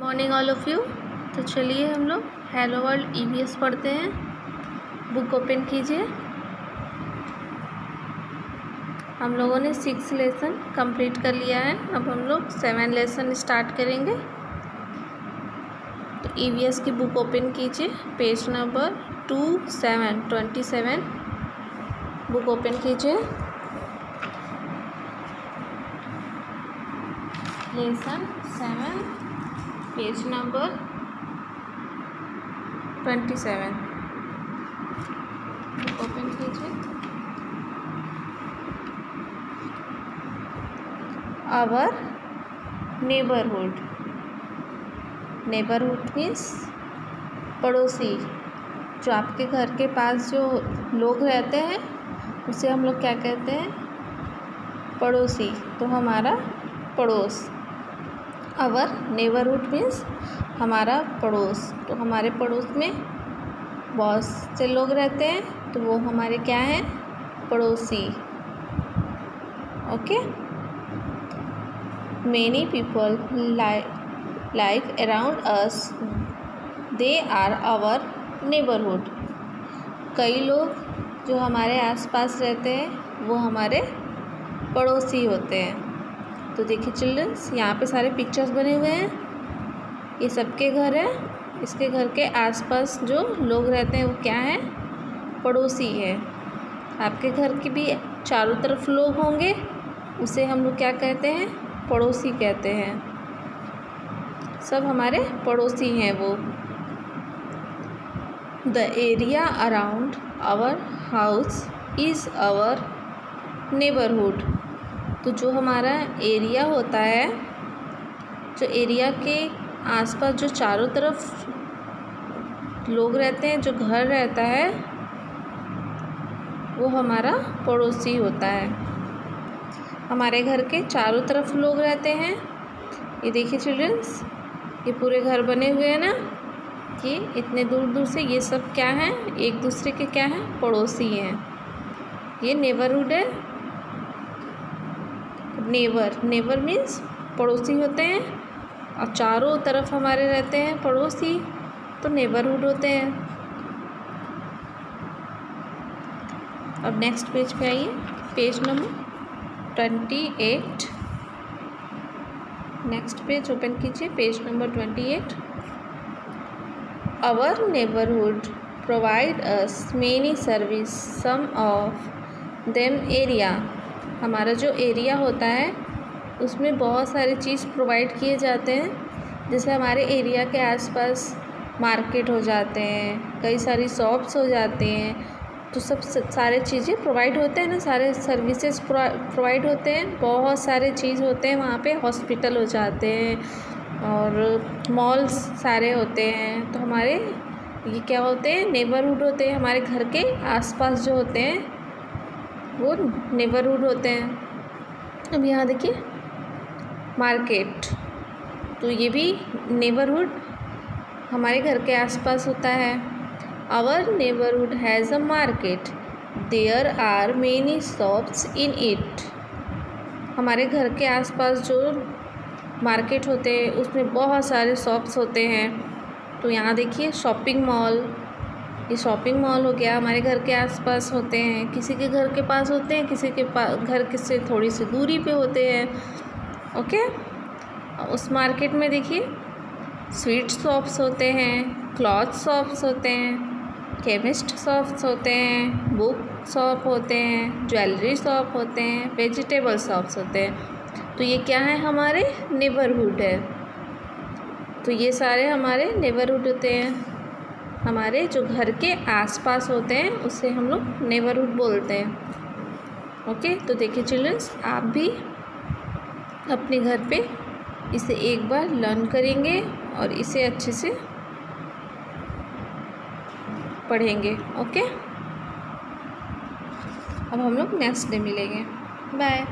Morning all of you. तो चलिए हम लोग हेलो वर्ल्ड ईवीएस पढ़ते हैं। बुक ओपन कीजिए। हम लोगों ने 6 लेसन कंप्लीट कर लिया है। अब हम लोग 7 लेसन स्टार्ट करेंगे। तो ईवीएस की बुक ओपन कीजिए, पेज नंबर 27 बुक ओपन कीजिए। Lesson 7 page number 27 book open कीजिए। आवर नेबरहुड, नेबरहुड मीन्स पड़ोसी। जो आपके घर के पास जो लोग रहते हैं उसे हम लोग क्या कहते हैं? पड़ोसी। तो हमारा पड़ोस। आवर नेबरहुड मीन्स हमारा पड़ोस। तो हमारे पड़ोस में बहुत से लोग रहते हैं, तो वो हमारे क्या हैं? पड़ोसी। Okay. Many people like around us, they are our neighborhood. कई लोग जो हमारे आसपास रहते हैं वो हमारे पड़ोसी होते हैं। तो देखिए चिल्ड्रंस, यहाँ पे सारे पिक्चर्स बने हुए हैं। ये सबके घर हैं। इसके घर के आसपास जो लोग रहते हैं वो क्या हैं? पड़ोसी है। आपके घर के भी चारों तरफ लोग होंगे, उसे हम लोग क्या कहते हैं? पड़ोसी कहते हैं। सब हमारे पड़ोसी हैं वो। The area around our house is our neighbourhood. तो जो हमारा एरिया होता है, जो एरिया के आसपास जो चारों तरफ लोग रहते हैं, जो घर रहता है, वो हमारा पड़ोसी होता है। हमारे घर के चारों तरफ लोग रहते हैं। ये देखिए चिल्ड्रंस, ये पूरे घर बने हुए हैं ना, कि इतने दूर दूर से ये सब क्या हैं? एक दूसरे के क्या हैं? पड़ोसी हैं। ये नेबरहुड है। नेबर मीन्स पड़ोसी होते हैं, और चारों तरफ हमारे रहते हैं पड़ोसी, तो नेबरहुड होते हैं। अब नेक्स्ट पेज पे आइए, page number 28। Next page open कीजिए, page number 28। Our neighbourhood provide us many service, some of them area. हमारा जो एरिया होता है उसमें बहुत सारी चीज़ प्रोवाइड किए जाते हैं। जैसे हमारे एरिया के आसपास मार्केट हो जाते हैं, कई सारी शॉप्स हो जाते हैं, तो सब सारे चीज़ें प्रोवाइड होते हैं ना, सारे सर्विसेज प्रोवाइड होते हैं। बहुत सारे चीज़ होते हैं वहाँ पे। हॉस्पिटल हो जाते हैं और मॉल्स सारे होते हैं। तो हमारे ये क्या होते हैं? नेबरहुड होते हैं। हमारे घर के आसपास जो होते हैं वो नेबरहुड होते हैं। अब यहाँ देखिए मार्केट, तो ये भी नेबरहुड हमारे घर के आसपास होता है। Our neighbourhood has a market, there are many shops in it. हमारे घर के आसपास जो मार्केट होते हैं उसमें बहुत सारे शॉप्स होते हैं। तो यहाँ देखिए शॉपिंग मॉल, ये शॉपिंग मॉल हो गया, हमारे घर के आसपास होते हैं। किसी के घर के पास होते हैं, किसी के घर से थोड़ी सी दूरी पे होते हैं। ओके। उस मार्केट में देखिए स्वीट शॉप्स होते हैं, क्लॉथ शॉप्स होते हैं, केमिस्ट शॉप्स होते हैं, बुक शॉप होते हैं, ज्वेलरी शॉप होते हैं, वेजिटेबल शॉप्स होते हैं। तो ये क्या है? हमारे नेबरहुड है। तो ये सारे हमारे नेबरहुड होते हैं। हमारे जो घर के आसपास होते हैं उसे हम लोग नेबरहुड बोलते हैं। ओके। तो देखिए चिल्ड्रंस, आप भी अपने घर पे इसे एक बार लर्न करेंगे और इसे अच्छे से पढ़ेंगे। ओके। अब हम लोग नेक्स्ट डे मिलेंगे। बाय।